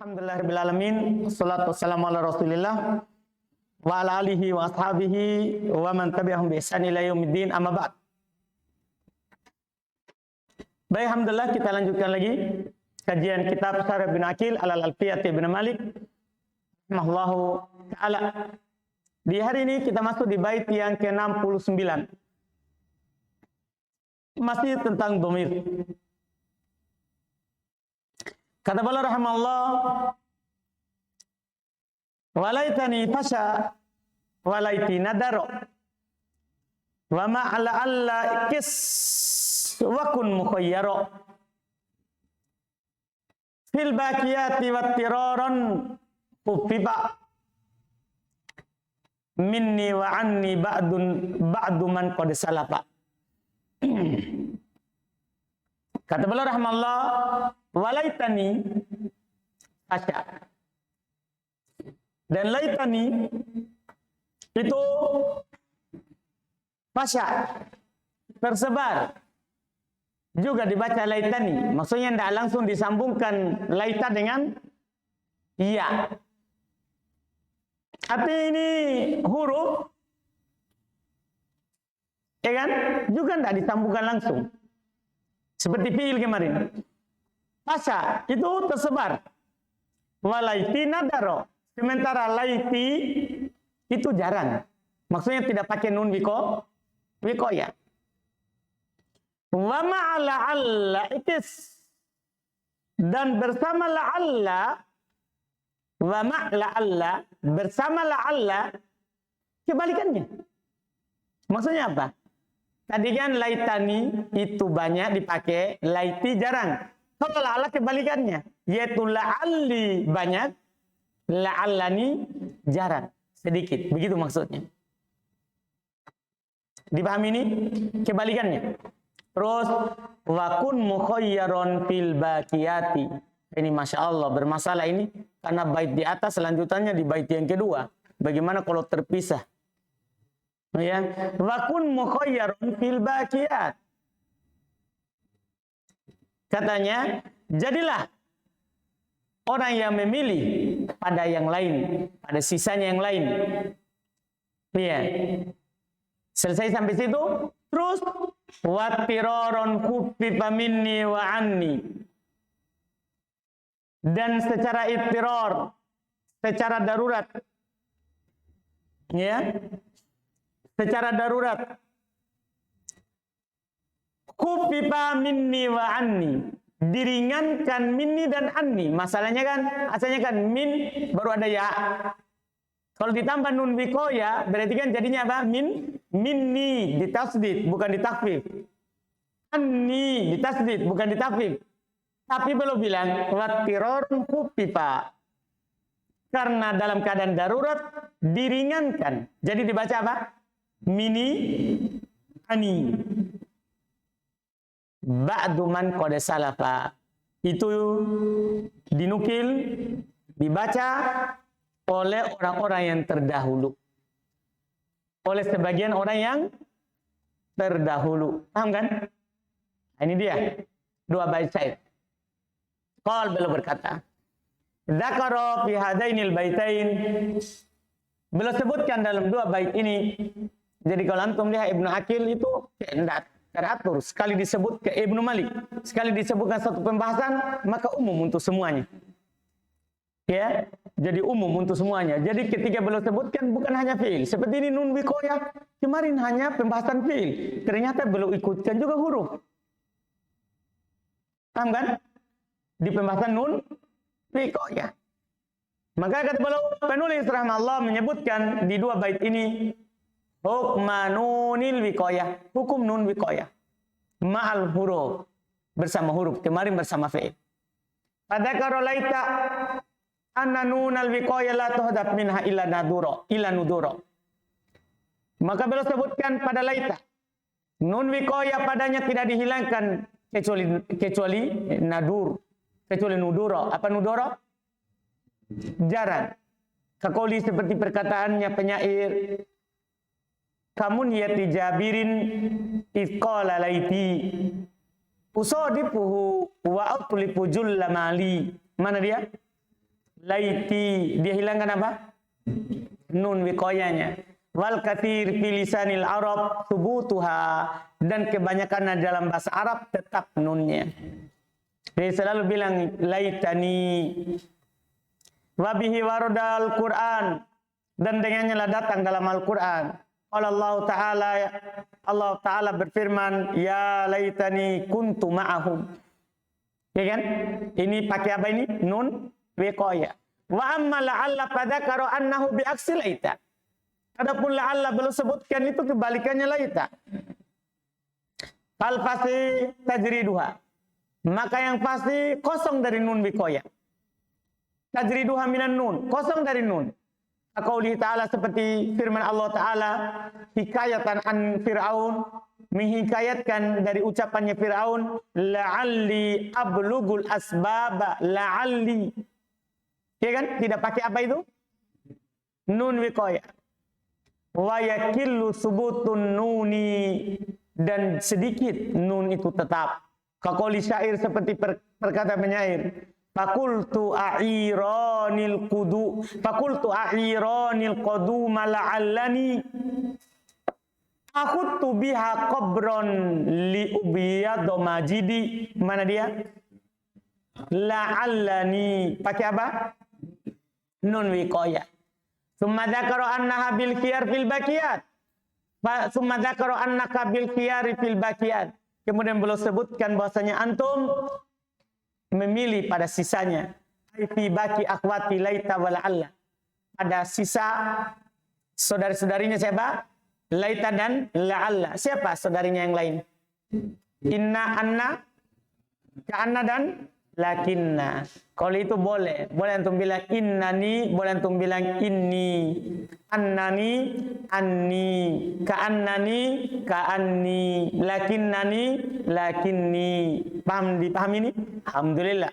Alhamdulillahirabbil alamin, wassalatu wassalamu ala Rasulillah wa ala alihi wa ashabihi wa man tabi'ahum bi ihsan ila yaumiddin, amma ba'd. Baik, alhamdulillah kita lanjutkan lagi kajian kitab Syarah bin Aqil ala Alfiyah Ibn Malik rahimahullahu taala. Di hari ini kita masuk di bait yang ke-69. Masih tentang dhamir. Kata beliau rahimahullah, walaitani fasha walaiti nadaro wa ma ala alla kis wa kun mukhayyaro fil baqiyati wat tiraran ufiba minni wa anni ba'du man qad salafa. Kata beliau rahimahullah, walaitani fasha, dan laitani itu fasha, tersebar, juga dibaca laitani, maksudnya tidak langsung disambungkan laita dengan iya, tapi ini huruf, ya kan, juga tidak disambungkan langsung. Seperti fiil kemarin. Fasha itu tersebar. Walaiti nadaro. Sementara laiti itu jarang. Maksudnya tidak pakai nun wikoya. Wa ma'ala alla itis. Dan bersama la'alla. Wa ma'ala alla. Bersama la'alla. Kebalikannya. Maksudnya apa? Tadi kan laitani itu banyak dipakai, laiti jarang. Kalau la'alla kebalikannya, yaitu la'alli banyak, la'allani jarang, sedikit. Begitu maksudnya. Dipahami ini? Kebalikannya. Terus, wakun mukhayyaron fil baqiyati. Ini Masya Allah, bermasalah ini. Karena bait di atas, selanjutannya di bait yang kedua. Bagaimana kalau terpisah? Ya, wakun mukhayyarun fil baqiyat. Katanya, jadilah orang yang memilih pada yang lain, pada sisanya yang lain. Ya. Selesai sampai situ, terus watiraron kufifa minni wa anni. Dan secara ittiror, secara darurat. Ya. Secara darurat, kufifa minni wa anni, diringankan minni dan anni. Masalahnya kan, asalnya kan min baru ada ya. Kalau ditambah nun wikoya, berarti kan jadinya apa? Minni ditasdid, bukan ditakfif. Anni ditasdid, bukan ditakfif. Tapi belum bilang wattirorun kufifa. Karena dalam keadaan darurat diringankan. Jadi dibaca apa? Mini ani ba'du man qad salafa. Itu dinukil, dibaca oleh orang-orang yang terdahulu, oleh sebagian orang yang terdahulu. Paham kan? Ini dia dua bait syair. Qal beliau berkata, dzakara fi hadainil baitain. Beliau sebutkan dalam dua bait ini. Jadi kalau antum lihat Ibnu Aqil itu tidak teratur. Sekali disebut ke Ibnu Malik, sekali disebutkan satu pembahasan, maka umum untuk semuanya. Ya, jadi umum untuk semuanya. Jadi ketika beliau sebutkan bukan hanya fiil. Seperti ini nun wikoya, kemarin hanya pembahasan fiil. Ternyata beliau ikutkan juga huruf. Paham kan? Di pembahasan nun wikoya. Maka kata beliau, penulis rahimahullah menyebutkan di dua bait ini hukma nunil wikoyah, hukum nun wikoyah ma'al huruf, bersama huruf, kemarin bersama fi'il. Pada karolaita anna nunal wikoyah la tuhdaf minha illa nuduro. Maka beliau sebutkan pada laita, nun wikoyah padanya tidak dihilangkan kecuali nadur, kecuali nuduro. Apa nuduro? Jarang. Kakoli seperti perkataannya penyair, kamun yati jabirin itqala laiti usadifuhu wa atlifu julla mali. Mana dia? laiti, dia hilangkan apa? Nun wikoyanya. Wal kathir fi lisanil Arab subutuha, dan kebanyakan dalam bahasa Arab tetap nunnya. Dia selalu bilang laitani. Wa bihi waradal Quran, dan dengannya lah datang dalam Al-Quran. Allah Ta'ala berfirman, ya laitani kuntu ma'ahum. Ya kan? Ini pakai apa ini? Nun wiqaya. Wa amma la'alla fadzakara annahu bi'aksi laita. Adapun la'alla belum sebutkan itu kebalikannya laita. Fal fasi tajriduha. Maka yang pasti kosong dari nun wiqaya. Tajriduha minan nun, kosong dari nun. Qauli ta'ala, seperti firman Allah Ta'ala, hikayatan an Fir'aun, menghikayatkan dari ucapannya Fir'aun, la'alli ablugul asbaba, la'alli. Ya kan? Tidak pakai apa itu? Nun wiqaya. Wa yakillu subutun nuni, dan sedikit nun itu tetap. Kaqauli syair, seperti perkata penyair, Fakultu a'iranil qadu mala'allani akhudtu biha qabron li'ubiyadu majidi. Mana dia? La'allani. Pakai apa? Nun wiqaya. Summa dzakara annaha bil khiyar fil baqiyat. Summa dzakara annaka bil khiyar fil baqiyat. Kemudian beliau sebutkan bahwasanya antum memilih pada sisanya. Fi baki akhwati laita wa la'alla. Pada sisa saudari-saudarinya siapa? Laita dan la'alla. Siapa saudarinya yang lain? Inna, anna, ka'anna dan lakinna. Kalau itu boleh. Boleh antum bilang innani, boleh antum bilang inni. Annani, anni. Ka'annani, ka'anni. Lakinnani, lakinni. Paham, dipahami ini? Alhamdulillah.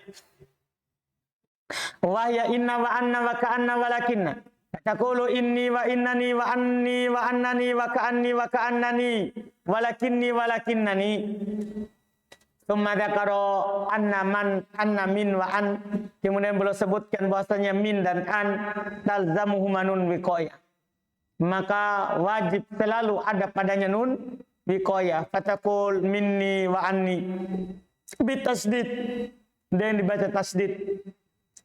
Wahya inna wa anna wa ka'anna wa lakinna. Taqulu inni wa innani wa anni wa annani wa ka'anni wa ka'annani. Walakinni wa lakinnani. Tsumma dzakara anna min wa an. Kemudian beliau sebutkan bahwasanya min dan an talzamuhuma nun wiqayah. Maka wajib selalu ada padanya nun wiqayah. Fataqul minni wa anni bitasdid, dan dibaca tasdid.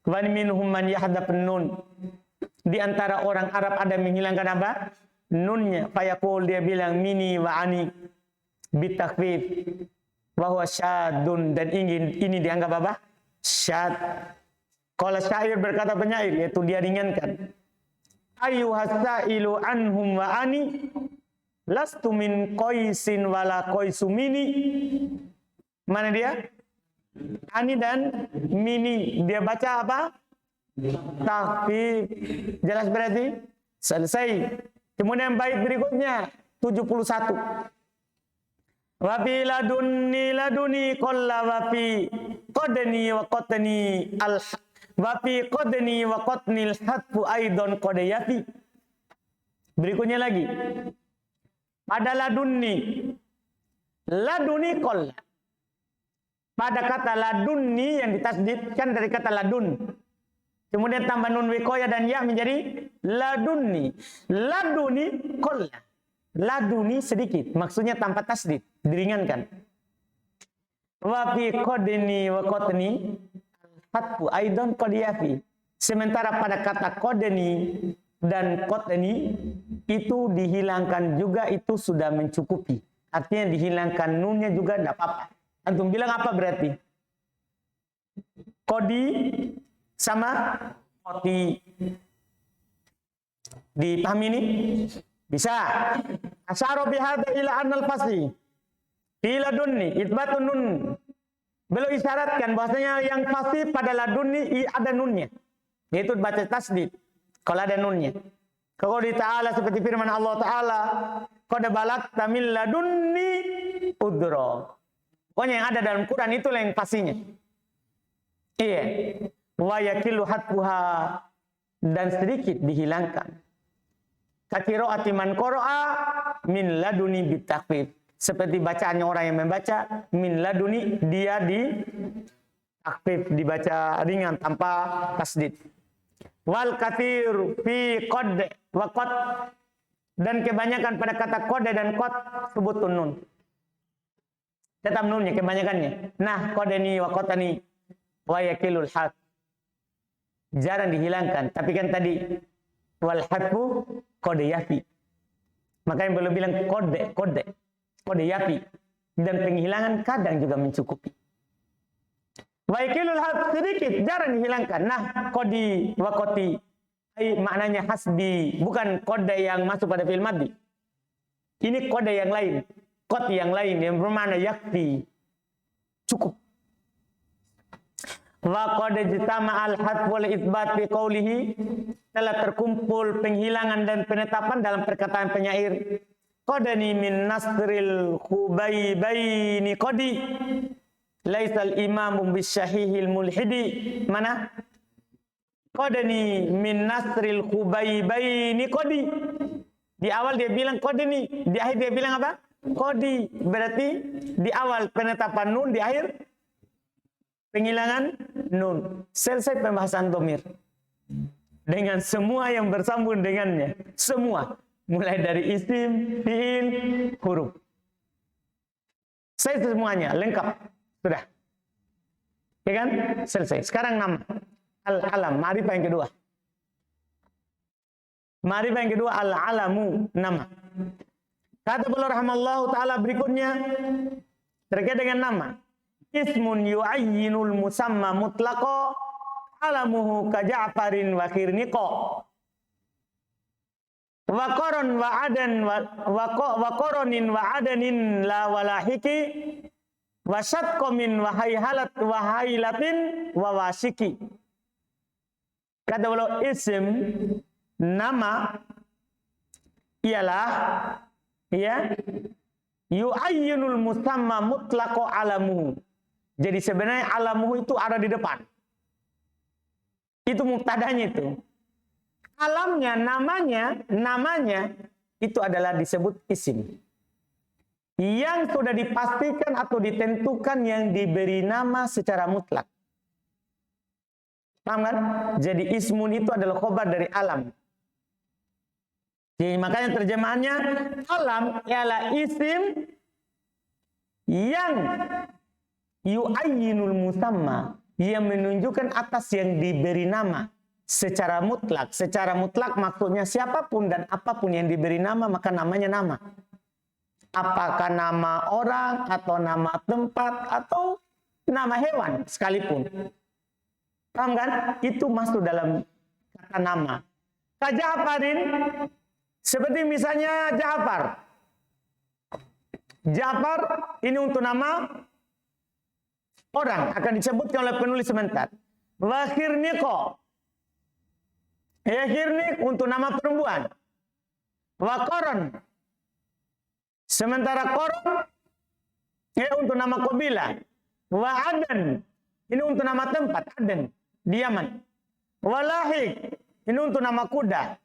Wa minhum man yahdafun nun. Di antara orang Arab ada menghilangkan apa? Nunnya. Fayaqul, dia bilang mini wa ani bitakfif. Bahwa syadun, dan ini dianggap apa? Syad. Kalau syair berkata penyair, yaitu dia ringankan. Ayyuhasailu anhum wa ani lastu min qaisin wala qaisu mini. Mana dia? Ani dan mini. Dia baca apa? Takhfif. Jelas berarti? Selesai. Kemudian bait berikutnya 71. Wa fi laduni qalla wa fi qadni wa qatni al wa fi qadni wa qatnil hatfu aidan qadayati. Berikutnya lagi. Pada laduni qalla. Pada kata laduni yang ditasdidkan dari kata ladun. Kemudian tambah nun wiqayah dan ya menjadi laduni. Laduni qalla. Laduni sedikit, maksudnya tanpa tasdid, diringankan. Wa fi qadni wa qatni fatfu aidan qadiyafi. Sementara pada kata qadni dan qatni itu dihilangkan juga, itu sudah mencukupi. Artinya dihilangkan nunnya juga tidak apa-apa. Antum bilang apa berarti? Qadi sama qati. Dipahami ini? Bisa. Asyara bihadza ila annal fasli fi ladunni itsbatun nun. Beliau isyaratkan bahwasanya yang fasih pada ladunni ada nunnya, yaitu baca tasdid kalau ada nunnya. Kalau di Ta'ala seperti firman Allah Ta'ala, qad balagta min ladunni udra. Pokoknya yang ada dalam Quran itulah yang fasihnya. Iya. Wa yakilu hatfuha, dan sedikit dihilangkan. Kakiro'ati man qara'a min laduni bitakfif. Seperti bacaannya orang yang membaca min laduni, dia di takfif, dibaca ringan tanpa tasdid. Wal kathir fi qad wa qad, dan kebanyakan pada kata qad dan qad sebutun nun. Tetap nunnya kebanyakannya. Nah, qadani wa qatani wa yakilul had. Jarang dihilangkan, tapi kan tadi wal hadfu qad yafi. Makanya belum bilang qad yafi, dan penghilangan kadang juga mencukupi. Waikilul had sedikit, jarang dihilangkan. Nah, qadi wa qati, maknanya hasbi, bukan qada yang masuk pada fi'il madhi. Ini qada yang lain, qati yang lain yang bermakna yakfi, cukup. Wa qad jitama'al hadf wal itsbat fi qawlihi, telah terkumpul penghilangan dan penetapan dalam perkataan penyair. Qadani min nasril khubaybaini qadi, laisal imamu bisyahihil mulhidi. Mana? Qadani min nasril khubaybaini qadi. Di awal dia bilang qadani, di akhir dia bilang apa? Qadi. Berarti di awal penetapan nun, di akhir penghilangan nun. Selesai pembahasan dhamir dengan semua yang bersambung dengannya. Semua, mulai dari isim, fiil, huruf. Saya semuanya lengkap. Sudah. Ya kan? Selesai. Sekarang nama. Al-alam. Ma'rifah yang kedua. Ma'rifah yang kedua, al-alamu. Nama. Kata beliau rahimallahu ta'ala berikutnya, terkait dengan nama. Ismun yu'ayyinul musamma mutlaqo, alamuhu ka Ja'farin wa khirniqo. Wa qaron wa adan wa qoronin wa adanin la walahiki. Wasat komin wahaihalat wahailatin wawasiki. Kata beliau isim, nama ialah ya yu'ayyinul musamma mutlaqo alamuhu. Jadi sebenarnya alamuhu itu ada di depan. Itu muktadanya itu. Alamnya, namanya itu adalah disebut isim. Yang sudah dipastikan atau ditentukan yang diberi nama secara mutlak. Paham kan? Jadi ismun itu adalah khobar dari alam. Jadi makanya terjemahannya alam ialah isim yang yu'ayyinul musamma, yang menunjukkan atas yang diberi nama secara mutlak. Secara mutlak maksudnya siapapun dan apapun yang diberi nama maka namanya nama. Apakah nama orang, atau nama tempat, atau nama hewan sekalipun. Paham kan? Itu masuk dalam kata nama. Ka Ja'farin, seperti misalnya Ja'far. Ja'far ini untuk nama orang, akan disebutkan oleh penulis sebentar. Wa khirniqo. Ya, khirniq untuk nama perempuan. Wa qaron. Sementara koron untuk nama kabilah. Wa adan, ini untuk nama tempat, Aden di Yaman. Wa lahik, ini untuk nama kuda.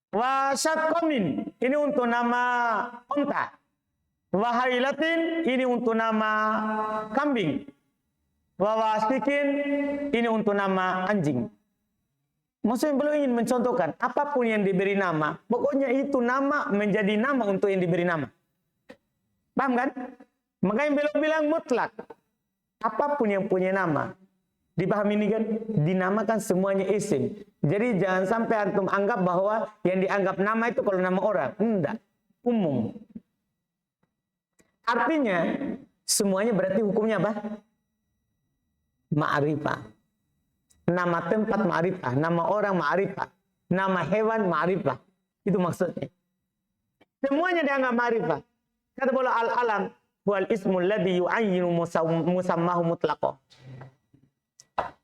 Wa syatqamin, ini untuk nama unta. Wa hailatin, ini untuk nama kambing. Wa wasikin, ini untuk nama anjing. Maksudnya belum ingin mencontohkan apapun yang diberi nama, pokoknya itu nama menjadi nama untuk yang diberi nama. Paham kan? Makanya beliau bilang mutlak. Apapun yang punya nama, dipahami ini kan? Dinamakan semuanya isim. Jadi jangan sampai antum anggap bahwa yang dianggap nama itu kalau nama orang. Enggak. Umum. Artinya semuanya berarti hukumnya apa? Ma'rifah. Nama tempat ma'rifah, nama orang ma'rifah, nama hewan ma'rifah. Itu maksudnya. Semuanya dianggap ma'rifah. Kata beliau al-alam wal ismul ladzi yu'ayyinu musammahu mutlaqo.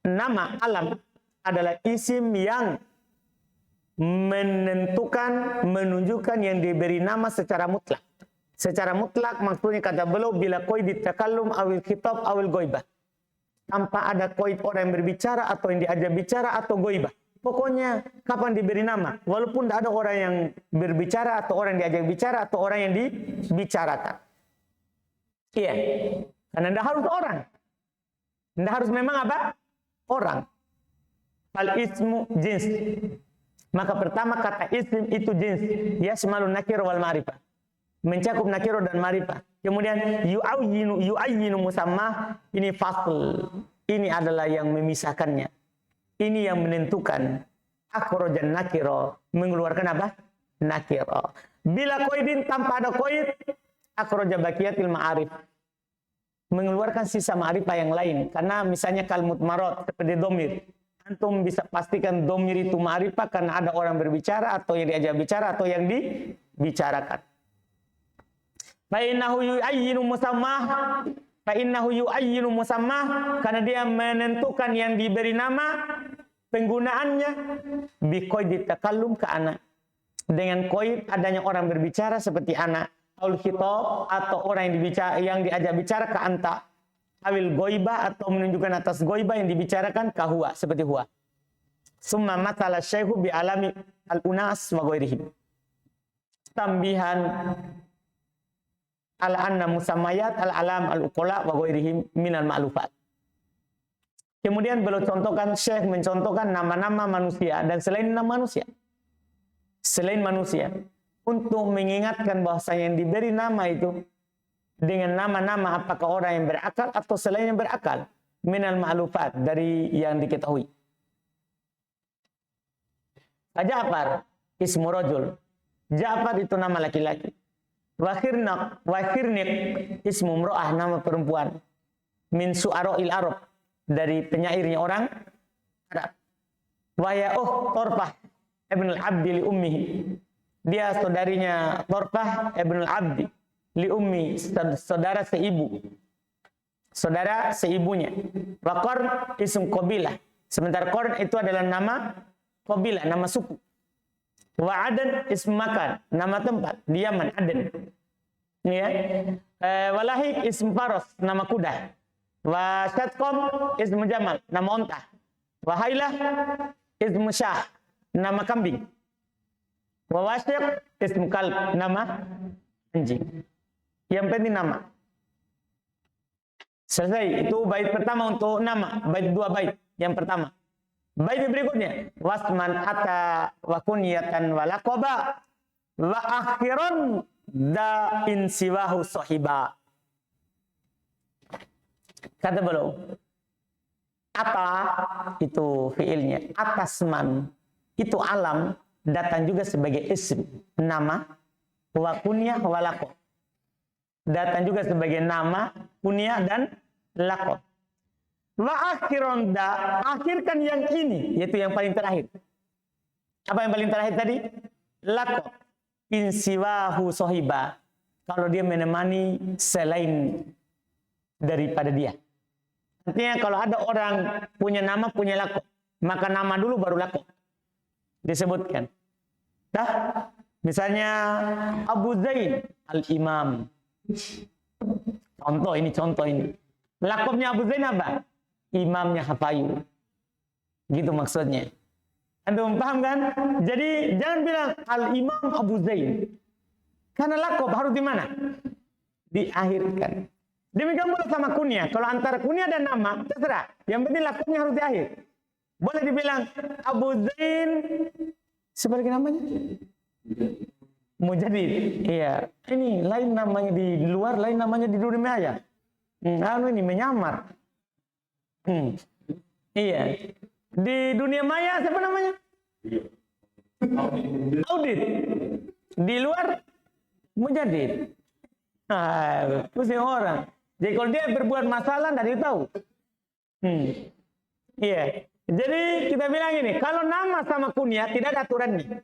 Nama alam adalah isim yang menentukan, menunjukkan yang diberi nama secara mutlak. Secara mutlak maksudnya kata beliau bila qaid takallum awil khitab awil ghaibah. Tanpa ada koid orang yang berbicara atau yang diajak bicara atau goibah. Pokoknya kapan diberi nama. Walaupun tidak ada orang yang berbicara atau orang yang diajak bicara atau orang yang dibicarakan. Iya. Karena tidak harus orang. Tidak harus memang apa? Orang. Fal ismu jins. Maka pertama kata isim itu jins. Yasmalun nakir wal ma'rifah. Mencakup nakiro dan ma'rifah. Kemudian yu'ayyinu musammah. Ini fasl. Ini adalah yang memisahkannya. Ini yang menentukan. Akhrajan nakiro. Mengeluarkan apa? Nakiro. Bila qaidin tanpa ada qaid. Akhraja baqiyatil ma'arif. Mengeluarkan sisa ma'rifah yang lain. Karena misalnya kalmut marot seperti domir. Antum bisa pastikan domir itu ma'rifah karena ada orang berbicara atau yang diajak bicara atau yang dibicarakan. Fa'innahu yu'ayyinu musammah karena dia menentukan yang diberi nama penggunaannya biqaidit takallum ka ana. Dengan qaid adanya orang berbicara seperti ana. Aul khitab atau orang yang diajak bicara ke anta, awil goibah atau menunjukkan atas goibah yang dibicarakan ke huwa seperti huwa. Summa matala syaihu bi alami al unas wa ghairihim. Tambihan ala anna musammayat al alam al uqala wa ghairihim minal ma'lufat. Kemudian beliau contohkan, Syekh mencontohkan nama-nama manusia dan selain nama manusia. Selain manusia. Untuk mengingatkan bahwasanya yang diberi nama itu dengan nama-nama apakah orang yang berakal atau selain yang berakal minal ma'lufat dari yang diketahui. Ja'far ismu rajul. Ja'far itu nama laki-laki. Wa khirniq ismu imra'ah, nama perempuan. Min su'ara'il Arab, dari penyairnya orang Arab. Wa ya'uh Torfah ibn al-Abdi li ummihi. Dia saudarinya Torfah ibn al-Abdi li ummi, saudara seibu. Saudara seibunya. Wa Qarn ism qabilah. Sementara Qarn itu adalah nama qabilah, nama suku. Wa Adan ism makan, nama tempat, di Yaman, Aden. Ya. Wa Lahik ism faros, nama kuda. Wa Syatqam ism jamal, nama unta. Wa Hailah ism syah, nama kambing. Wa Wasyiq ism kalb, nama anjing. Yang penting nama. Selesai. Itu bait pertama untuk nama. Bait dua bait. Yang pertama. Bait berikutnya. Wasman ata wa kunyatan wa laqaba wa akhiran da insiwahu sahiba. Kata beliau. Ata itu fiilnya. Atasman. Itu alam. Datang juga sebagai isim. Nama. Wa kunyah wa laqab. Datang juga sebagai nama, kunyah dan laqab. Wa akhiron da, akhirkan yang ini, yaitu yang paling terakhir. Apa yang paling terakhir tadi? Laqab. Insiwahu sohiba. Kalau dia menemani selain daripada dia. Artinya kalau ada orang punya nama, punya laqab, maka nama dulu baru laqab disebutkan. Dah, misalnya Abu Zaid al-Imam. Contoh ini. Laqabnya Abu Zaid apa? Imamnya Hafayu. Gitu maksudnya. Antum paham kan? Jadi jangan bilang al-Imam Abu Zaid. Karena laqab harus di mana? Diakhirkan. Demikian pula sama kunyah. Kalau antara kunyah dan nama, terserah. Yang penting laqabnya harus diakhir. Boleh dibilang Abu Zain sebagai namanya Mujadid. Iya, ini lain namanya di luar, lain namanya di dunia maya. Ini menyamar. Iya. Di dunia maya siapa namanya? Audit. Di luar Mujadid. Pusing orang. Jadi kalau dia berbuat masalah dari tahu. Iya. Jadi kita bilang ini, kalau nama sama kunyah tidak ada aturannya.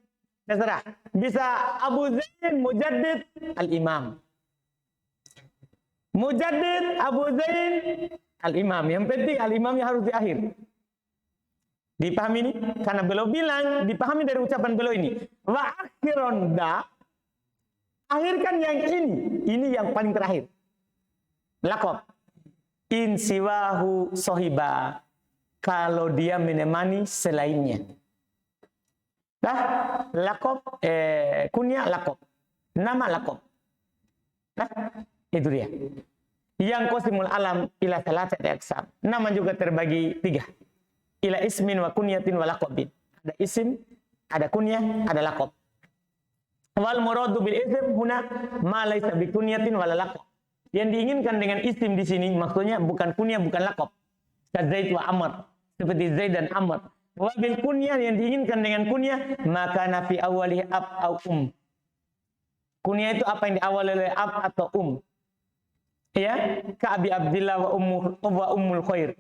Terserah. Bisa Abu Zain Mujaddid al-Imam. Mujaddid Abu Zain al-Imam. Yang penting al-Imamnya harus di akhir. Dipahami ini? Karena beliau bilang, dipahami dari ucapan beliau ini. Wa akhiron da. Akhirkan yang ini. Ini yang paling terakhir. Laqab. Insiwahu sohiba. Kalau dia menemani selainnya. Dah, laqab, kunyah laqab. Nama laqab. Dah, itu dia. Yang qasimul alam ila salasati aqsam. Nama juga terbagi 3. ila ismin wa kunyatin wa laqabin. Ada isim, ada kunyah, ada laqab. Wal muradu bil ism huna ma laysa bi kunyatin wa laqab. Yang diinginkan dengan isim di sini maksudnya bukan kunyah, bukan laqab. Zaid wa Amr, seperti Zaid dan Amr. Wa bil kunyah yang diinginkan dengan kunyah maka nafi awali ab au Kunyah itu apa yang diawali oleh ab atau Ya, ka Abi Abdillah wa ummul khair.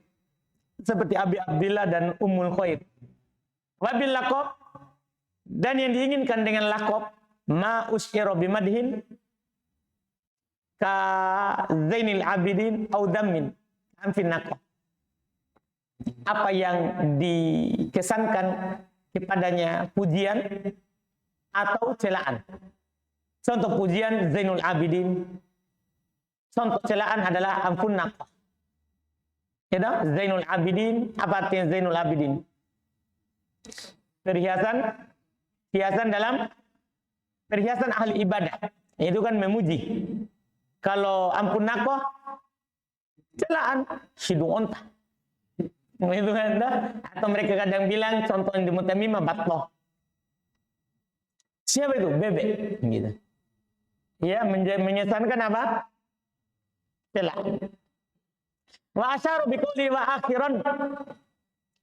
Seperti Abi Abdillah dan Ummul Khair. Wabil laqab, dan yang diinginkan dengan laqab ma usyira bimadhin ka Zainil Abidin au dammin amfin naqab. Apa yang dikesankan kepadanya pujian atau celaan. Contoh pujian Zainul Abidin, contoh celaan adalah ampun naqab. Ya, Zainul Abidin, apa artinya Zainul Abidin? Perhiasan dalam perhiasan ahli ibadah. Itu kan memuji. Kalau ampun naqah, celaan hidung onta. Itu kan, atau mereka kadang bilang contoh yang di mutamimah batloh. Siapa itu? Bebek. Gitu. Ya, menyesankan apa? Celaan. Wa asyaru biquli wa akhiran.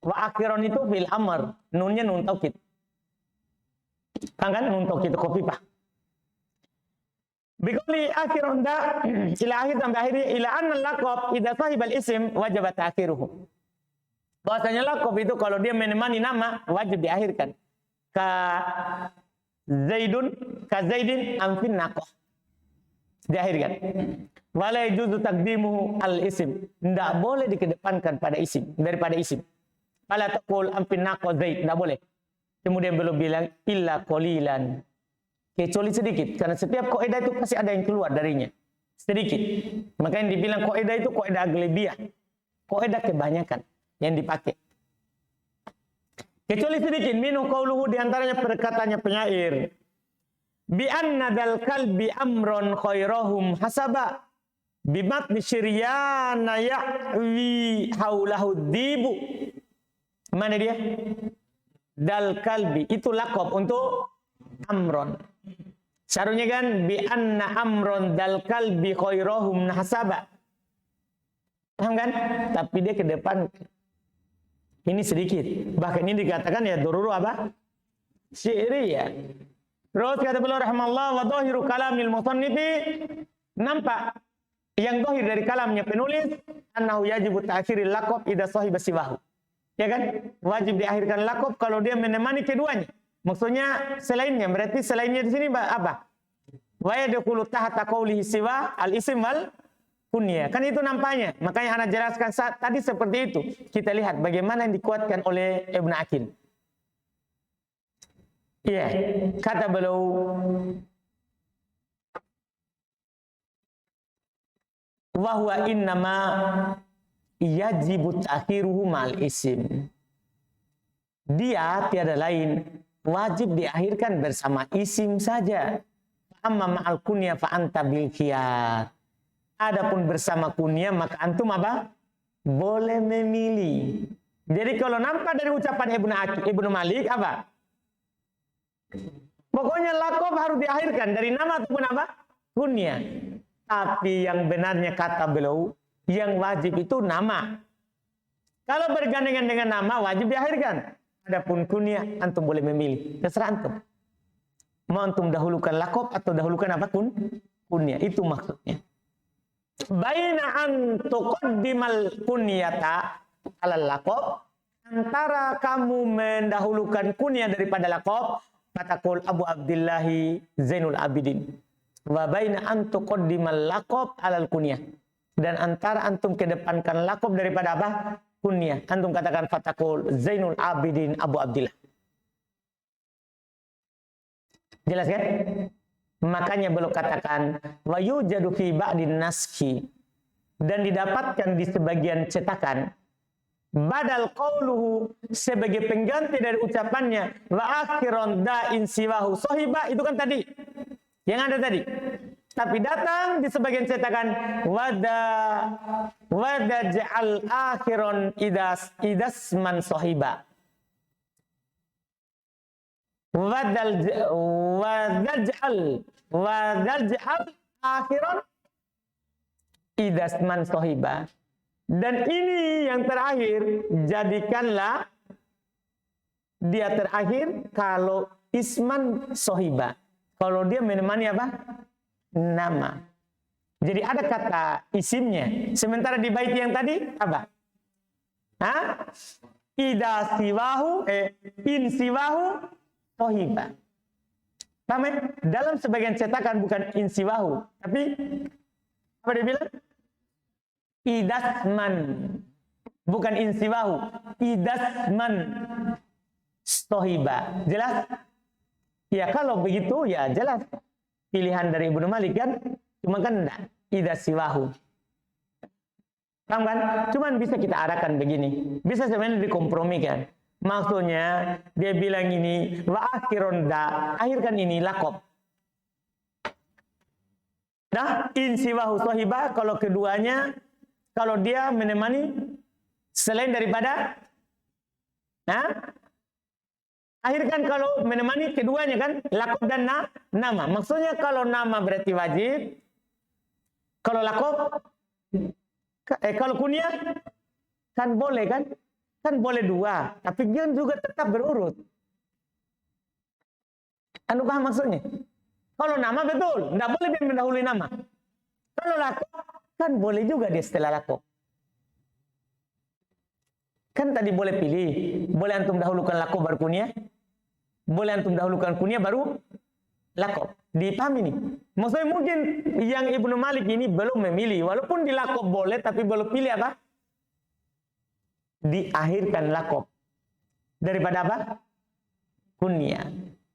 Wa akhiran itu fil amr. Nunnya nun taukid. Kan nun taukid khafifah. Biquli akhiran da ila akhir sampai akhir ila anna laqab idza sahibal ism wajib ta'khiruhu. Bahasanya laqab itu kalau dia menemani nama wajib diakhirkan. Ka Zaidin amfin naqah. Diakhirkan. Wala yajuzu taqdimuhu al-ism. Tidak boleh dikedepankan pada isim, daripada isim. Fala taqul amfin naqah Zaid, tidak boleh. Kemudian belum bilang illa qalilan. Kecuali sedikit, karena setiap kaidah itu pasti ada yang keluar darinya. Sedikit. Makanya dibilang kaidah itu kaidah aglabiyah. Kaidah kebanyakan yang dipakai. Kecuali sedikit, minu qauluhu di antaranya perkataannya penyair. Bi anna dal kalbi amron khairahum hasaba bimatni syiryana ya'wi haulahu dibu. Mana dia? Dal kalbi itu laqab untuk amron. Seharusnya kan bi anna amron dal kalbi khairahum hasaba. Paham kan? Tapi dia ke depan ini sedikit. Bahkan ini dikatakan ya dururu apa? Syi'riyah. Terus kata beliau rahimahullah wa dhahiru kalamil musannifi, nampak yang dhahir dari kalamnya penulis annahu yajibu ta'khiril laqab idza sahiba siwahu. Ya kan? Wajib diakhirkan laqab kalau dia menemani keduanya. Maksudnya selainnya, berarti selainnya di sini apa? Wa yadkhulu tahta qawlihi siwa al-ism wal kunyah. Kan itu nampaknya. Makanya ana jelaskan tadi seperti itu. Kita lihat bagaimana yang dikuatkan oleh Ibnu Aqil. Iya, kata beliau wa huwa innama yajibu ta'khiruhu ma'al isim. Dia tiada lain wajib diakhirkan bersama isim saja. Amma ma'al kunyah fa anta bil khiyar. Adapun bersama kunyah maka antum apa? Boleh memilih. Jadi kalau nampak dari ucapan Ibnu Malik apa? Pokoknya laqab harus diakhirkan dari nama ataupun apa? Kunyah. Tapi yang benarnya kata beliau, yang wajib itu nama. Kalau bergandengan dengan nama wajib diakhirkan. Adapun kunyah antum boleh memilih, terserah antum. Mau antum dahulukan laqab atau dahulukan apa pun kunyah, itu maksudnya. Baina an tuqaddimal kunyata alal laqab, antara kamu mendahulukan kunyah daripada laqab, fatakul Abu Abdillahi Zainul Abidin. Wa baina an tuqaddimal laqab alal kunyah. Dan antara antum kedepankan laqab daripada apa? Kunyah. Antum katakan fatakul Zainul Abidin Abu Abdillah. Jelas kan? Makanya beliau katakan wa yujadu fi ba'din naskhi, dan didapatkan di sebagian cetakan badal qauluhu sebagai pengganti dari ucapannya wa akhiron da'in siwahu sahiba, itu kan tadi yang ada tadi, tapi datang di sebagian cetakan Wa daj'al akhiron idas man sahiba. Wa daj'al akhiron idas man sahiba. Dan ini yang terakhir, jadikanlah dia terakhir kalau isman sohiba. Kalau dia menemani apa? Nama. Jadi ada kata isimnya. Sementara di bait yang tadi apa? Hah? Ida siwahu, in siwahu sohiba. Paham ya? Dalam sebagian cetakan bukan in siwahu, tapi apa dia bilang? Idasman. Bukan in siwahu. Idasman sohiba. Jelas? Ya kalau begitu ya jelas. Pilihan dari Ibnu Malik kan. Cuma kan enggak. Ida siwahu. Paham kan? Cuman bisa kita arahkan begini. Bisa sebenarnya dikompromikan. Maksudnya dia bilang ini. Wa akhiron da. Akhirkan ini lakob. Nah in siwahu sohiba. Kalau keduanya. Kalau dia menemani. Selain daripada. Nah. Akhirkan kalau menemani keduanya kan lakob dan nama. Maksudnya kalau nama berarti wajib. Kalau lakob, kalau kunyah kan boleh kan? Kan boleh dua, tapi dia juga tetap berurut. Anu paham maksudnya? Kalau nama betul, tidak boleh dia mendahului nama. Kalau lakob kan boleh juga dia setelah lakob. Kan tadi boleh pilih, boleh antum dahulukan lakob baru kunyah. Boleh antum dahulukan kunyah baru lakob. Dipahami nih. Maksudnya mungkin yang Ibnu Malik ini belum memilih. Walaupun di lakob boleh, tapi belum pilih apa? Diakhirkan lakob. Daripada apa? Kunyah.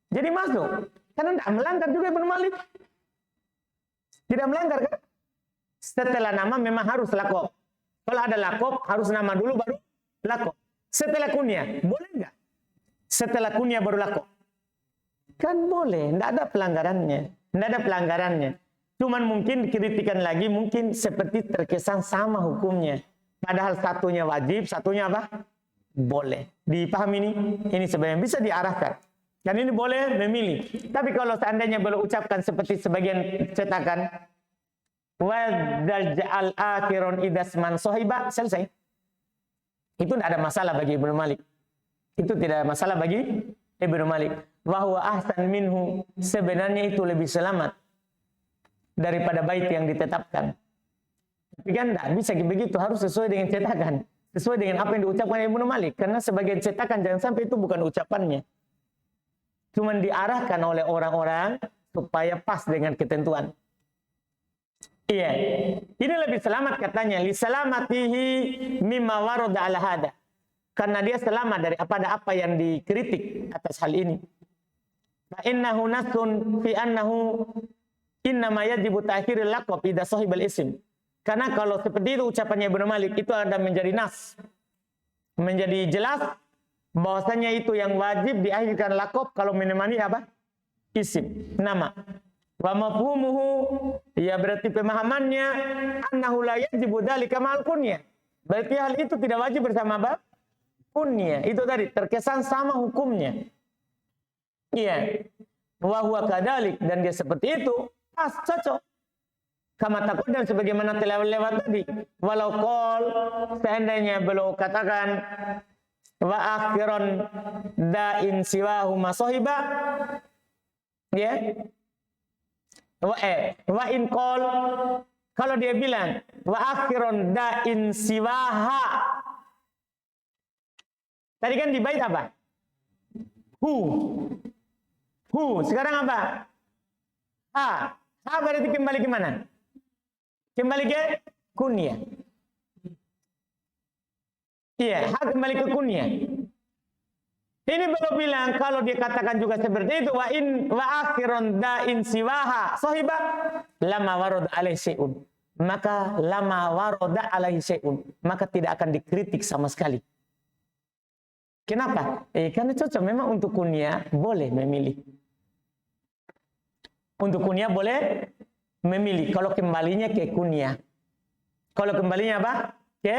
Jadi masuk. Karena tidak melanggar juga Ibnu Malik. Tidak melanggar kan? Setelah nama memang harus lakob. Kalau ada lakob, harus nama dulu baru lakob. Setelah kunyah, boleh nggak? Setelah kunyah baru lakob. Kan boleh, tidak ada pelanggarannya. Tidak ada pelanggarannya. Cuman mungkin dikritikan lagi, mungkin seperti terkesan sama hukumnya. Padahal satunya wajib, satunya apa? Boleh. Dipahami ini? Ini sebenarnya bisa diarahkan. Dan ini boleh memilih. Tapi kalau seandainya belum ucapkan seperti sebagian cetakan, wadzal akhiron idasman sohiba, selesai. Itu tidak ada masalah bagi Ibnu Malik. Itu tidak ada masalah bagi Ibnu Malik. Wahwa ahsan minhu, sebenarnya itu lebih selamat daripada bait yang ditetapkan. Tapi kan tidak bisa begitu, harus sesuai dengan cetakan, sesuai dengan apa yang diucapkan Ibnu Malik. Karena sebagian cetakan jangan sampai itu bukan ucapannya, cuman diarahkan oleh orang-orang supaya pas dengan ketentuan. Iya, ini lebih selamat katanya. Li salamatihi mimma warada ala hada. Karena dia selamat dari apa yang dikritik atas hal ini. Fa innahu nasun fi annahu innama yajibu ta'khirul laqab idza sahibal ism. Karena kalau seperti itu ucapannya Ibnu Malik itu ada menjadi nas. Menjadi jelas bahwasanya itu yang wajib diakhirkan laqab kalau menemani apa? Isim, nama. Wa mafhumuhu, ya berarti pemahamannya annahu la yajibu dzalika ma'al kunyah. Berarti hal itu tidak wajib bersama apa? Kunyah. Itu tadi terkesan sama hukumnya. Iya. Wa huwa kadzalik, dan dia seperti itu, pas cocok. Kama takut dan sebagaimana telah lewat tadi. Walau qol, seandainya beliau katakan wa akhiron da'in siwahu masohiba, ya. Wa in qol, kalau dia bilang wa akhiron da'in siwaha, tadi kan di bait apa? Sekarang apa? Ha berarti kembali ke mana? Kembali ke kunyah. Iya, kembali ke kunyah. Ini baru bilang kalau dia katakan juga seperti itu, wa akhiron da'in siwaha sahiba lama warada alaihi syai'un. Maka lama warada alaihi syai'un, maka tidak akan dikritik sama sekali. Kenapa? Karena cocok memang untuk kunyah boleh memilih. Untuk kunyah boleh memilih kalau kembalinya ke kunyah. Kalau kembalinya apa? Ke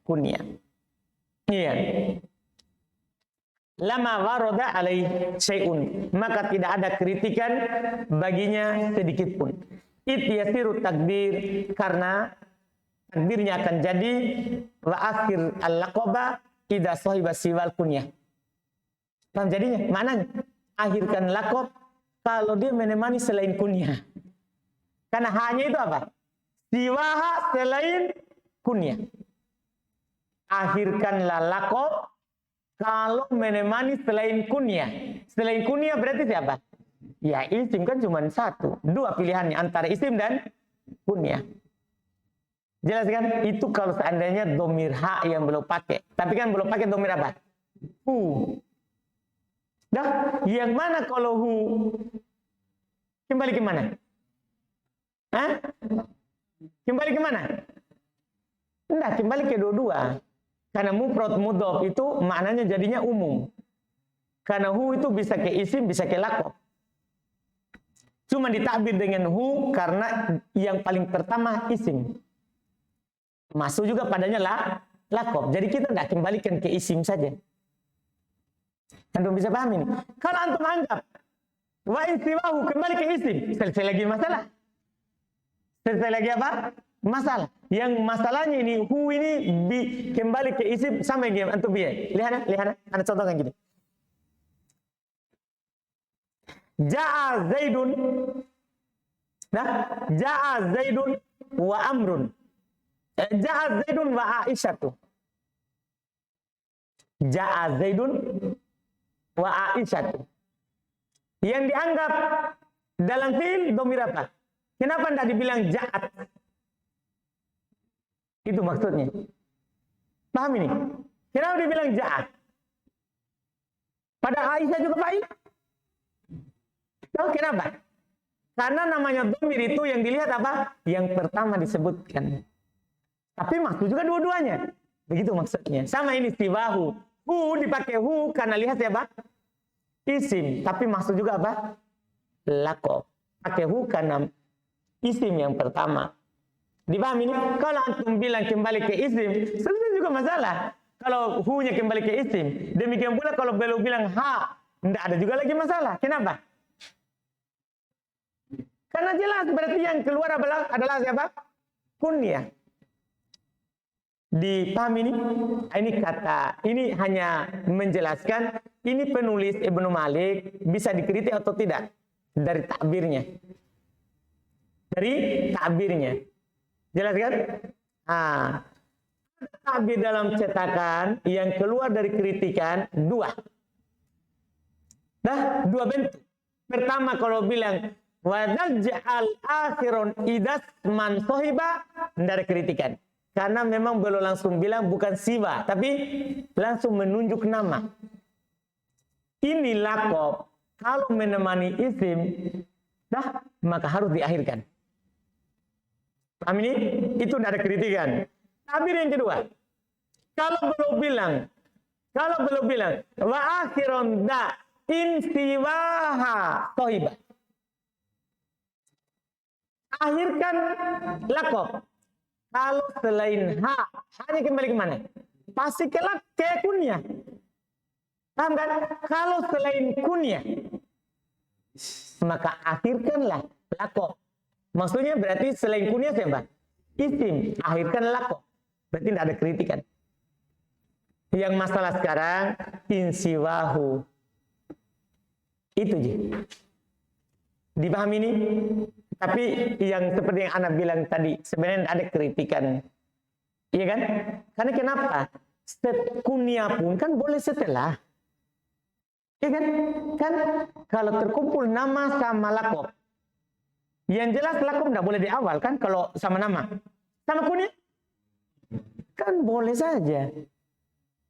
kunyah. Iya. Lama waroda alaih syai'un, maka tidak ada kritikan baginya sedikit pun. Ityasiru takdir, karena takdirnya akan jadi wa akhir al-laqaba idza sahiba siwal kunyah. Paham jadinya? Maknanya akhirkan laqab kalau dia menemani selain kunyah. Karena hanya itu apa? Siwaha selain kunyah. Akhirkanlah laqab kalau menemani selain kunyah. Selain kunyah berarti siapa? Ya isim kan cuma satu. Dua pilihannya antara isim dan kunyah. Jelas kan? Itu kalau seandainya domir ha yang belum pakai. Tapi kan belum pakai domir apa? Hu. Dah, yang mana kalau hu? Kembali ke mana? Hah? Kembali ke mana? Enggak, kembali ke dua-dua. Karena mufrad mudhof itu maknanya jadinya umum. Karena hu itu bisa ke isim, bisa ke laqab. Cuma ditakbir dengan hu karena yang paling pertama isim. Masuk juga padanya laqab. Jadi kita tidak kembalikan ke isim saja. Antum bisa paham ini? Kalau antum anggap wa insiwahu kembali ke isim, selesai lagi masalah. Selesai lagi apa? Masalah. Yang masalahnya ini hu ini kembali ke isim sama yang antum biar. Lihat, ada contohkan gini. Ja'a Zaidun. Nah, ja'a Zaidun wa Amrun. Ja'a Zaidun wa Aisyatu. Ja'a Zaidun wa Aisyatu. Yang dianggap dalam fi'il dhamir apa? Kenapa tidak dibilang ja'at? Itu maksudnya. Paham ini? Kenapa dibilang ja'at? Pada Aisyah juga baik. Tahu kenapa? Karena namanya dhamir itu yang dilihat apa? Yang pertama disebutkan. Tapi maksud juga dua-duanya. Begitu maksudnya. Sama ini siwahu. Hu dipakai hu karena lihat siapa? Isim. Tapi maksud juga apa? Laqab. Pakai hu karena isim yang pertama. Dipahami ini? Kalau antum bilang kembali ke isim, selesai juga masalah. Kalau hu-nya kembali ke isim. Demikian pula kalau belum bilang ha, tidak ada juga lagi masalah. Kenapa? Karena jelas berarti yang keluar adalah siapa? Kunyah. Dipahami ini? Ini kata, ini hanya menjelaskan, ini penulis Ibnu Malik bisa dikritik atau tidak? Dari takbirnya. Dari takbirnya. Jelas kan? Nah, takbir dalam cetakan yang keluar dari kritikan dua. Dah, dua bentuk. Pertama kalau bilang wadaj'al akhirun idas man sohiba, dari kritikan. Karena memang belum langsung bilang bukan siwa, tapi langsung menunjuk nama. Ini laqab kalau menemani isim, dah maka harus diakhirkan. Paham ini? Itu tidak ada kritikan. Tabir yang kedua, kalau belum bilang wa akhirun da insiwaha sohiba. Akhirkan laqab. Kalau selain ha, hanya kembali ke mana? Pasti ke kunyah. Paham kan? Kalau selain kunyah, maka akhirkanlah laqab. Maksudnya berarti selain kunyah siapa? Isim. Akhirkan laqab. Berarti tidak ada kritikan. Yang masalah sekarang insiwahu. Itu je. Dipahami ini? Tapi yang seperti yang Ana bilang tadi, sebenarnya ada kritikan. Iya kan? Karena kenapa? Kunyah pun kan boleh setelah. Iya kan? Kan kalau terkumpul nama sama laqab. Yang jelas laqab tidak boleh di awal kan kalau sama nama. Sama kunyah? Kan boleh saja.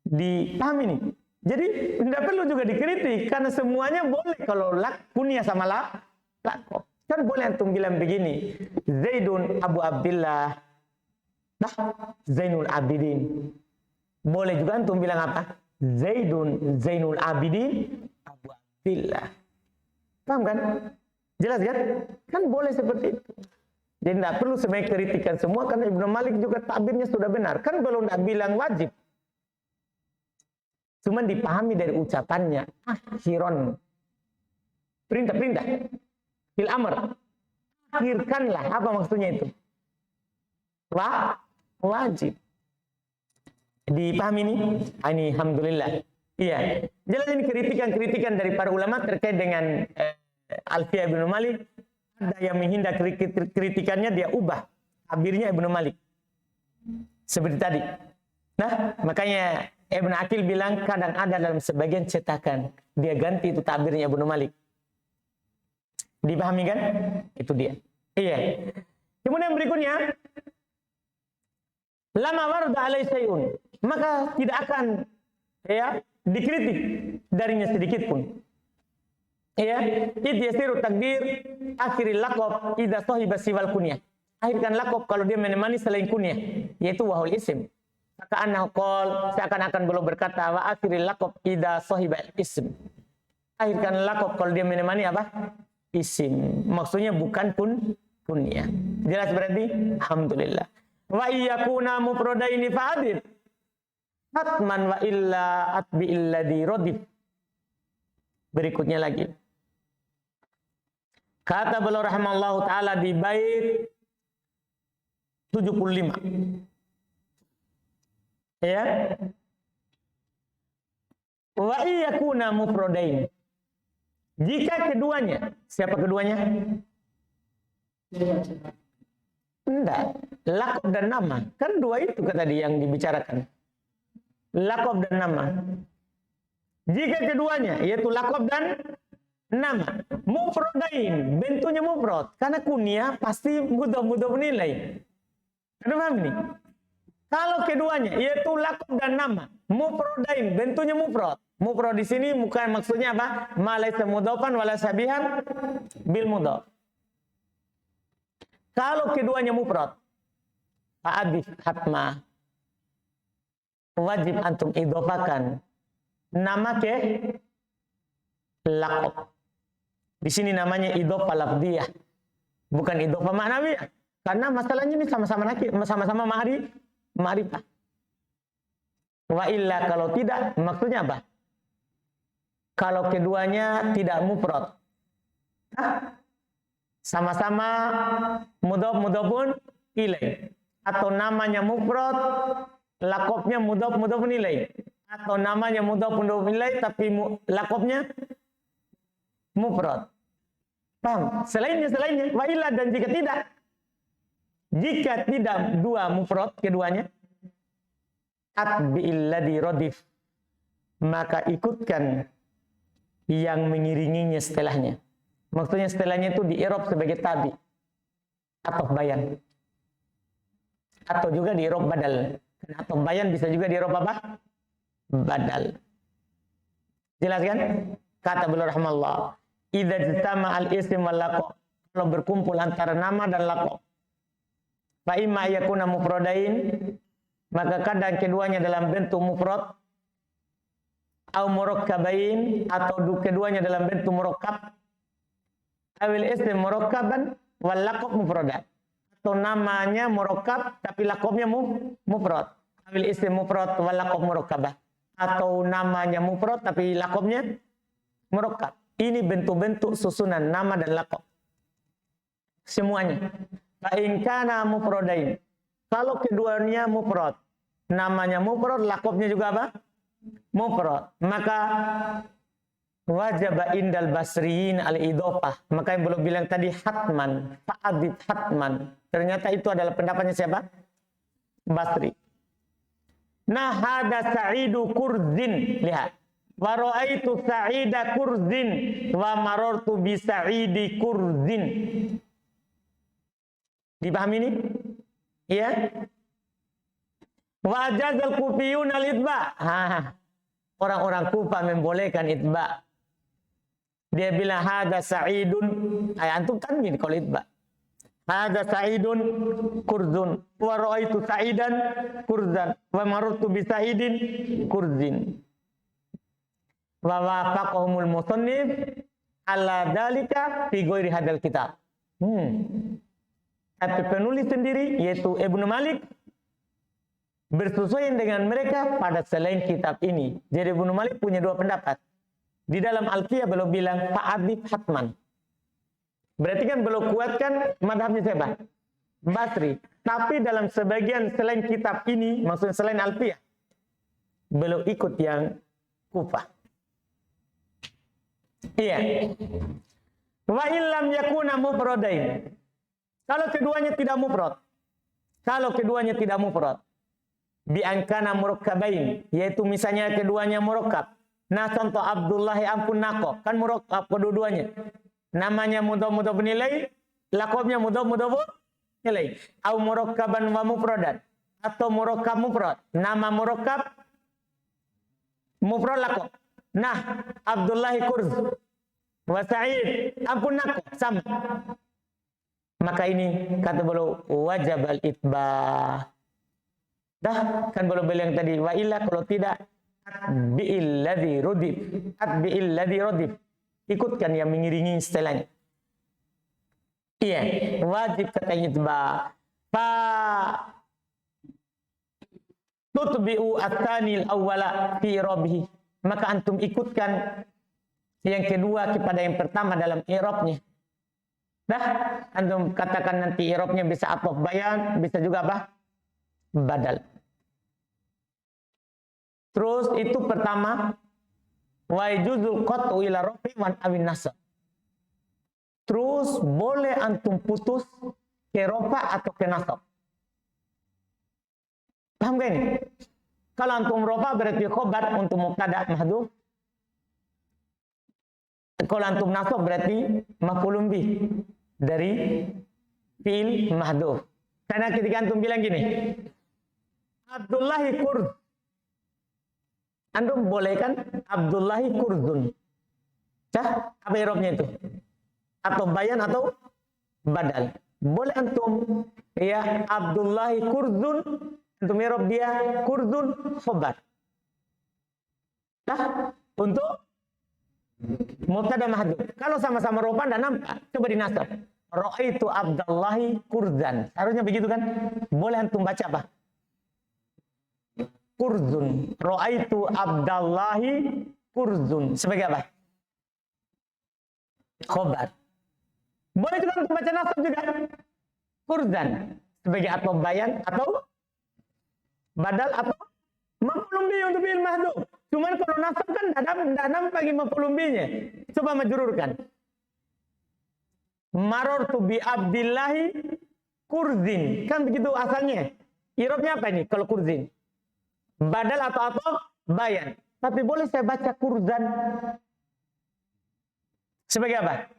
Dipahami ini? Jadi tidak perlu juga dikritik karena semuanya boleh kalau kunyah sama laqab. Kan boleh antum bilang begini, Zaidun Abu Abdillah, nah Zainul Abidin. Boleh juga antum bilang apa? Zaidun Zainul Abidin Abu Abdillah. Paham kan? Jelas kan? Kan boleh seperti itu. Jadi tidak perlu sebagai kritikan semua, karena Ibnu Malik juga takbirnya sudah benar. Kan belum tidak bilang wajib. Cuma dipahami dari ucapannya. Akhiron. Perintah. Fil amr. Akhirkanlah. Apa maksudnya itu? Wajib. Dipahami ini? Ini alhamdulillah. Iya. Jelas ini kritikan dari para ulama terkait dengan Alfiyah Ibnu Malik. Ada yang menghindar kritikannya, dia ubah tabirnya Ibnu Malik. Seperti tadi. Nah, makanya Ibnu Aqil bilang kadang ada dalam sebagian cetakan dia ganti itu tabirnya Ibnu Malik. Dipahami kan? Itu dia. Iya. Kemudian berikutnya, lama warda alai sayun, maka tidak akan dikritik darinya sedikit pun. Id yasiru takdir akhiril laqab idza sahiba siwal kunyah. Akhirkan laqab kalau dia menemani selain kunyah, yaitu wahul ism. Seakan-akan belum berkata wa akhiril laqab idza sahiba ism. Akhirkan laqab kalau dia menemani apa? Isim. Maksudnya bukan kunyah. Jelas berarti? Alhamdulillah. Wa iyakuna mufradaini fa'adid. Hatman wa illa atbi illadhi rodif. Berikutnya lagi. Kata beliau rahimallahu ta'ala di bait 75. Ya. Wa iyakuna mufradain. Jika keduanya, siapa keduanya? Enggak, laqab dan nama. Kan dua itu kata dia yang dibicarakan. Laqab dan nama. Jika keduanya, yaitu laqab dan nama, mufradain, bentuknya mufrad. Karena kunyah pasti mudah nilai. Anda paham ini? Kalau keduanya, yaitu laqab dan nama, mufradain, bentuknya mufrad. Mufrad di sini bukan maksudnya apa? Ma laisa mudhafan wala sabihan bil mudhaf. Kalau keduanya mufrad, fa'adif hatma, wajib antum idhofakan nama ke laqab. Di sini namanya idhofah lafdhiyah, bukan idhofah ma'nawiyah. Karena masalahnya ini sama-sama ma'rifah. Wa illa kalau tidak, maksudnya apa? Kalau keduanya tidak mufrad, sama-sama mudhaf ilaih, atau namanya mufrad, laqabnya mudhaf ilaih, atau namanya mudhaf ilaih tapi laqabnya mufrad. Paham? Selainnya wa illa, dan jika tidak dua mufrad keduanya, atbi'il ladzi radif, maka ikutkan yang mengiringinya setelahnya. Maksudnya setelahnya itu di i'rab sebagai tabi atau bayan, atau juga di i'rab badal. Atau bayan bisa juga di i'rab apa? Badal. Jelas kan? Kata beliau rahimahullah, idza jtama al-ism wal laqab, kalau berkumpul antara nama dan laqab, fa imma yakuna mufradain, maka kadang keduanya dalam bentuk mufrad, au murakkabain, atau keduanya dalam bentuk murakkab, awil ism murakkaban wal laqab mufradan, atau namanya murakkab tapi laqabnya mufrad, awil ism mufrad wal laqab murakkabah, atau namanya mufrad tapi laqabnya murakkab. Ini bentuk-bentuk susunan nama dan laqab semuanya. Fa in kana mufradain, kalau keduanya mufrad, namanya mufrad, laqabnya juga apa? Mufrad, maka wajib indal basriyin al-idhofah. Maka yang belum bilang tadi hatman, fa'adid hatman. Ternyata itu adalah pendapatnya siapa? Basri. Nah, hada sa'idu kurzin. Lihat. Wa ra'aitu sa'ida kurzin wa marartu bi sa'idi kurzin. Dipahami ini? Iya. Wa jazal kufiyun al-itba. Orang-orang Kufah membolehkan itba. Dia bilang hada sa'idun, antum tanwin kalau itba. Hada sa'idun kurzun wa ra'aitu sa'idan kurzan wa marartu bi sa'idin kurzin. Wa wafaqahumul musannif ala dalika fi ghairi hadal kitab. Tapi penulis sendiri yaitu Ibnu Malik bersesuaian dengan mereka pada selain kitab ini. Jadi Ibnu Malik punya dua pendapat. Di dalam Alfiyah beliau bilang fa'adib hatman. Berarti kan beliau kuatkan madhabnya siapa? Basri. Tapi dalam sebagian selain kitab ini, maksudnya selain Alfiyah, beliau ikut yang Kufah. Iya. Wa illam yakuna mufradain. Kalau keduanya tidak mufrad. Bi angkana murakkabain, yaitu misalnya keduanya murakkab. Nah, contoh Abdullah ampun naqo, kan murakkab kedua-duanya. Namanya mudhaf nilai, laqabnya mudhaf nilai. Au murakkaban wa mufradan, atau murakkab mufrad. Nama murakkab mufrad laqab. Nah, Abdullah kurz wa Sa'id ampun naqo, sama. Maka ini kata beliau wajib al-itbah. Dah kan beliau bilang tadi wa illa, kalau tidak atbi'il ladzi rudif, ikutkan yang mengiringi setelahnya. Iya, wajib kata itbah. Fa tutbi'u at-tanil awwala fi rabbih, maka antum ikutkan yang kedua kepada yang pertama dalam i'rabnya. Dah, antum katakan nanti i'rabnya bisa ataf bayan, bisa juga apa? Badal. Terus itu pertama, wa yujuzul qat'u ila rafi' wan awin nasab. Terus boleh antum putus ke rafa' atau ke nasab. Paham gak ini? Kalau antum rafa' berarti khobar untuk mubtada mahdhuf. Kalau antum nasab berarti maf'ulun bih dari fi'il mahdhuf. Karena ketika antum bilang gini, Abdullahi kurz, antum boleh kan Abdullahi kurzun. Cah, apa i'rabnya itu? Atau bayan atau badal. Boleh antum ya Abdullahi kurzun, antum i'rab dia kurzun khobar. Nah, untuk mubtada mahdhuf. Kalau sama-sama rafa enggak nampak, coba dinasab. Ra'aitu Abdullahi kurzan. Harusnya begitu kan? Boleh antum baca apa? Kurzun. Ra'aitu Abdullahi kurzun. Sebagai apa? Khobar. Boleh juga untuk baca nasab juga. Kurzan. Sebagai atau bayan atau badal atau maf'ulun bih untuk fi'il mahdhuf. Cuman kalau nasab kan tidak nampak bagi maf'ulun bihnya. Coba majrurkan. Marartu bi Abdillahi kurzin. Kan begitu asalnya. I'rabnya apa ini kalau kurzin? Badal atau bayan. Tapi boleh saya baca kurzan sebagai apa?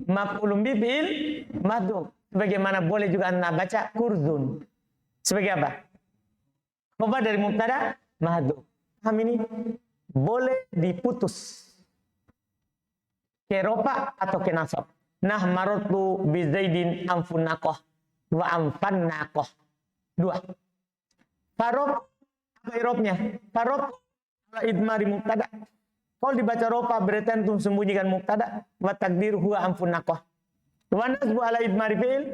Maf'ulun bih fi'il mahdhuf. Sebagaimana boleh juga Anda baca kurzun sebagai apa? Khobar dari mubtada mahdhuf. Paham ini? Boleh diputus ke rafa atau ke nasab. Nah, marartu bi Zaidin anfun naqah wa anfan naqah. Dua. Farof apa i'rabnya? Farof ala idmari mubtada. Kalau dibaca rafa berarti antum sembunyikan mubtada wa takdir huwa anfun naqah. Wa nasbu ala idmari fi'il,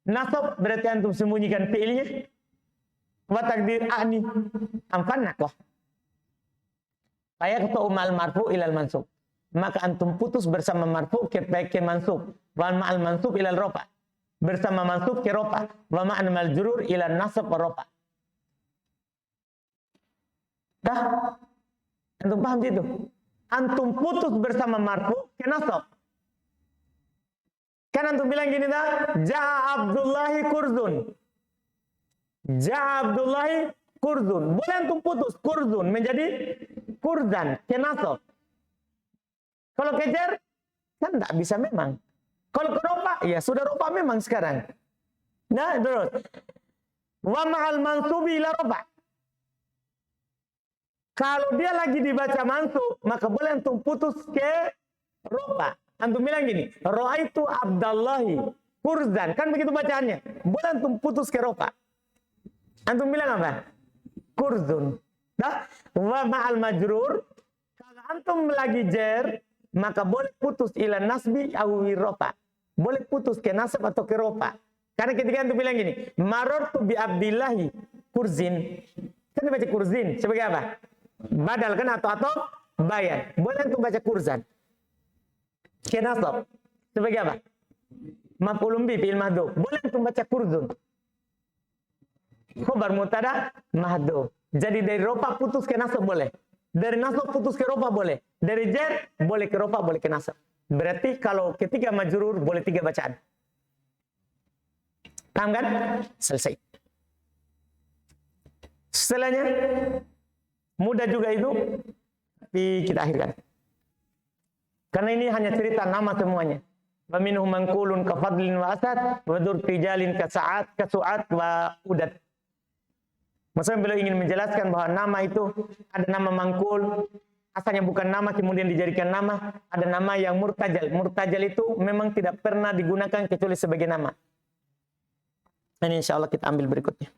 nasab berarti antum sembunyikan fi'ilnya. Wa takdir ani anfan naqah. Ayat umal marfu ilal mansub. Maka antum putus bersama marfu ke mansub. Wal ma'al mansub ilal rafa. Bersama mansub ke rafa. Wa ma'al maljurur ilal nasab wa rafa. Dah? Antum paham itu? Antum putus bersama marfu ke nasab. Kan antum bilang gini dah, Ja'a Abdullahi kurzun. Ja'a Abdullahi kurzun. Boleh antum putus kurzun menjadi kurzan, ke nasab. Kalau kejar, kan tak bisa memang. Kalau ke ropa, ya sudah ropa memang sekarang. Nah, terus. Wa ma'al mansubi ila ropa. Kalau dia lagi dibaca mansub, maka boleh antum putus ke ropa. Antum bilang gini, Ra'aitu Abdullahi kurzan. Kan begitu bacaannya. Boleh antum putus ke ropa. Antum bilang apa? Kurzun. Nah, wa ma'al majrur. Kalau antum lagi jer, maka boleh putus ila nasbi awi ropa. Boleh putus ke nasab atau ke ropa. Karena ketika antum bilang gini, marartu bi Abdillahi kurzin. Kan dibaca kurzin sebagai apa? Badal kan atau bayan. Boleh antum baca kurzan. Kenasab sebagai apa? Maf'ulun bi fi'il mahdhuf. Boleh antum baca kurzun. Khobar mubtada mahdhuf. Jadi dari rofa putus ke nasab boleh. Dari nasab putus ke rofa boleh. Dari jar boleh ke rofa, boleh ke nasab. Berarti kalau ketika majrur boleh 3 bacaan. Paham kan? Selesai. Setelahnya mudah juga itu, tapi kita akhirkan. Karena ini hanya cerita nama semuanya. Wa minhum manqulun ka fadlin wa asad wa durtijalin ka sa'at ka su'at wa udat. Maksudnya beliau ingin menjelaskan bahwa nama itu ada nama mangkul, asalnya bukan nama kemudian dijadikan nama, ada nama yang murtajal. Murtajal itu memang tidak pernah digunakan kecuali sebagai nama. Ini insya Allah kita ambil berikutnya.